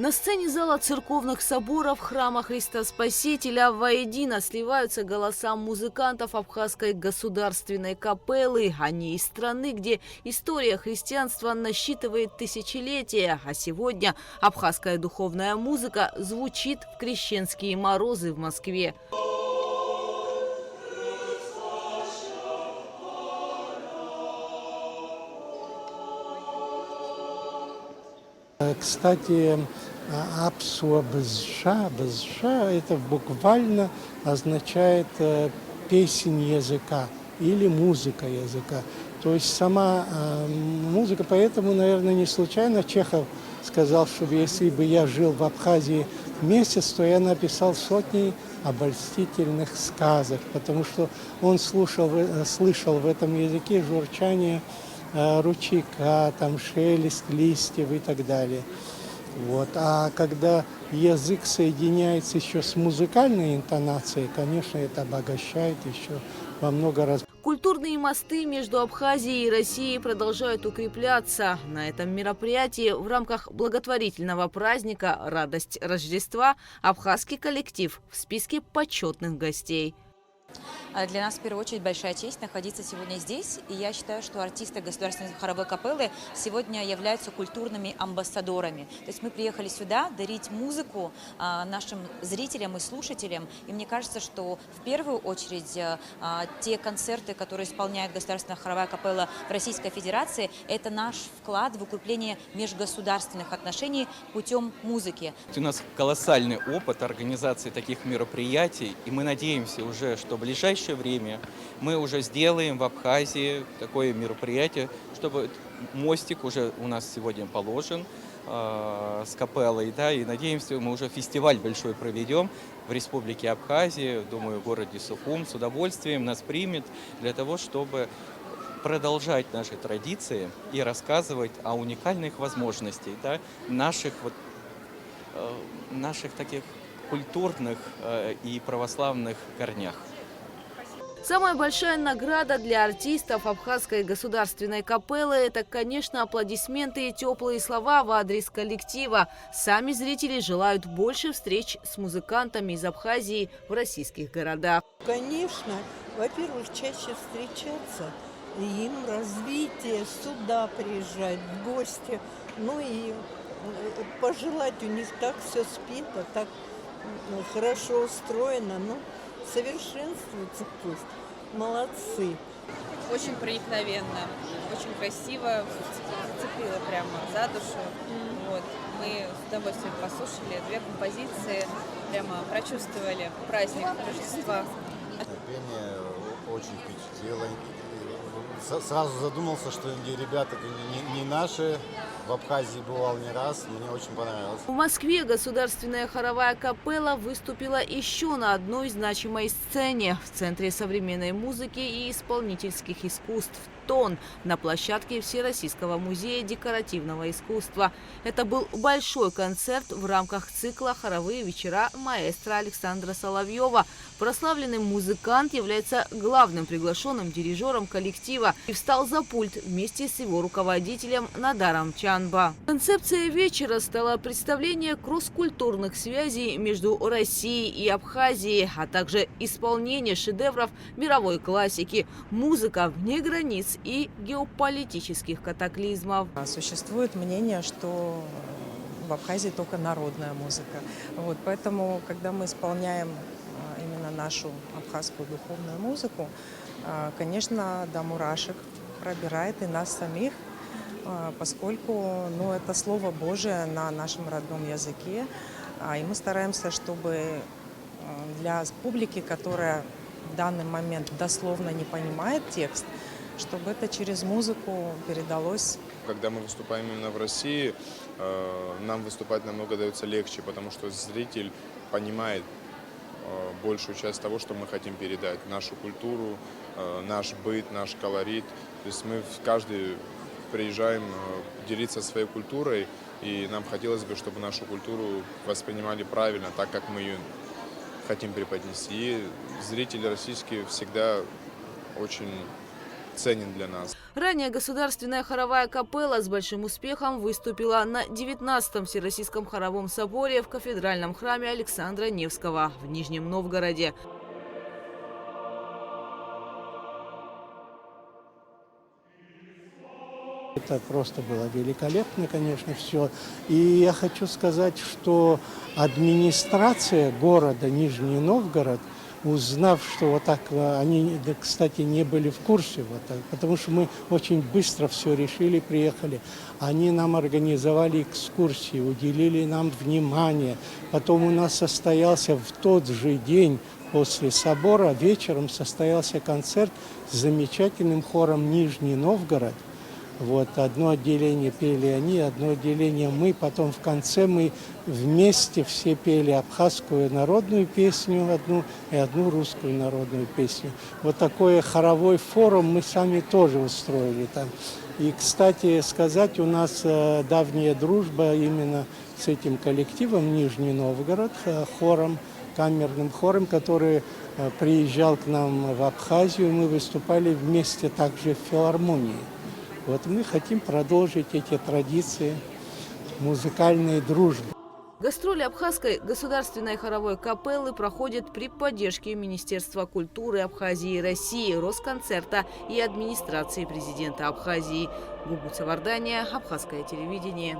На сцене зала церковных соборов храма Христа Спасителя воедино сливаются голоса музыкантов Абхазской государственной капеллы. Они из страны, где история христианства насчитывает тысячелетия, а сегодня абхазская духовная музыка звучит в крещенские морозы в Москве. Кстати, бзжа это буквально означает песнь языка или музыка языка. То есть сама музыка, поэтому, наверное, не случайно Чехов сказал, что если бы я жил в Абхазии месяц, то я написал сотни обольстительных сказок, потому что он слышал в этом языке журчание ручейка, там шелест листьев и так далее. Вот. А когда язык соединяется еще с музыкальной интонацией, конечно, это обогащает еще во много раз. Культурные мосты между Абхазией и Россией продолжают укрепляться. На этом мероприятии в рамках благотворительного праздника «Радость Рождества» абхазский коллектив в списке почетных гостей. Для нас, в первую очередь, большая честь находиться сегодня здесь. И я считаю, что артисты Государственной хоровой капеллы сегодня являются культурными амбассадорами. То есть мы приехали сюда дарить музыку нашим зрителям и слушателям. И мне кажется, что в первую очередь те концерты, которые исполняет Государственная хоровая капелла в Российской Федерации, это наш вклад в укрепление межгосударственных отношений путем музыки. У нас колоссальный опыт организации таких мероприятий, и мы надеемся уже, что в ближайшее время мы уже сделаем в Абхазии такое мероприятие, чтобы мостик уже у нас сегодня положен с капеллой, да, и надеемся, мы уже фестиваль большой проведем в Республике Абхазия, думаю, в городе Сухум, с удовольствием нас примет для того, чтобы продолжать наши традиции и рассказывать о уникальных возможностях, да, наших таких культурных и православных корнях. Самая большая награда для артистов Абхазской государственной капеллы – это, конечно, аплодисменты и теплые слова в адрес коллектива. Сами зрители желают больше встреч с музыкантами из Абхазии в российских городах. Конечно, во-первых, чаще встречаться, и им развитие, сюда приезжать, в гости. Ну и пожелать, у них так все спито, так хорошо устроено, ну, совершенствуются пусть. Молодцы. Очень проникновенно, очень красиво, зацепило прямо за душу. Вот. Мы с удовольствием послушали две композиции, прямо прочувствовали праздник Рождества. Пение очень впечатлило. Сразу задумался, что ребята не наши. В Абхазии бывал не раз, мне очень понравилось. В Москве государственная хоровая капелла выступила еще на одной значимой сцене в Центре современной музыки и исполнительских искусств «Тон» на площадке Всероссийского музея декоративного искусства. Это был большой концерт в рамках цикла «Хоровые вечера» маэстро Александра Соловьева. Прославленный музыкант является главным приглашенным дирижером коллектива и встал за пульт вместе с его руководителем Надаром Чанба. Концепция вечера стала представление кросс-культурных связей между Россией и Абхазией, а также исполнение шедевров мировой классики, музыка вне границ и геополитических катаклизмов. Существует мнение, что в Абхазии только народная музыка. Вот, поэтому, когда мы исполняем именно нашу абхазскую духовную музыку, конечно, до мурашек пробирает и нас самих, поскольку это Слово Божие на нашем родном языке. И мы стараемся, чтобы для публики, которая в данный момент дословно не понимает текст, чтобы это через музыку передалось. Когда мы выступаем именно в России, нам выступать намного дается легче, потому что зритель понимает большую часть того, что мы хотим передать. Нашу культуру, наш быт, наш колорит. То есть мы каждый приезжаем делиться своей культурой, и нам хотелось бы, чтобы нашу культуру воспринимали правильно, так как мы ее хотим преподнести. И зрители российские всегда очень ценен для нас. Ранее государственная хоровая капелла с большим успехом выступила на 19-м Всероссийском хоровом соборе в кафедральном храме Александра Невского в Нижнем Новгороде. Это просто было великолепно, конечно, все. И я хочу сказать, что администрация города Нижний Новгород, узнав, что вот так, они, да, кстати, не были в курсе, вот так, потому что мы очень быстро все решили, приехали. Они нам организовали экскурсии, уделили нам внимание. Потом у нас состоялся в тот же день после собора, вечером состоялся концерт с замечательным хором «Нижний Новгород». Вот, одно отделение пели они, одно отделение мы. Потом в конце мы вместе все пели абхазскую народную песню одну и одну русскую народную песню. Вот такой хоровой форум мы сами тоже устроили там. И, кстати сказать, у нас давняя дружба именно с этим коллективом Нижний Новгород, хором, камерным хором, который приезжал к нам в Абхазию. Мы выступали вместе также в филармонии. Вот мы хотим продолжить эти традиции музыкальной дружбы. Гастроли Абхазской государственной хоровой капеллы проходят при поддержке Министерства культуры Абхазии и России, Росконцерта и администрации президента Абхазии. Гугуца Вардания, Абхазское телевидение.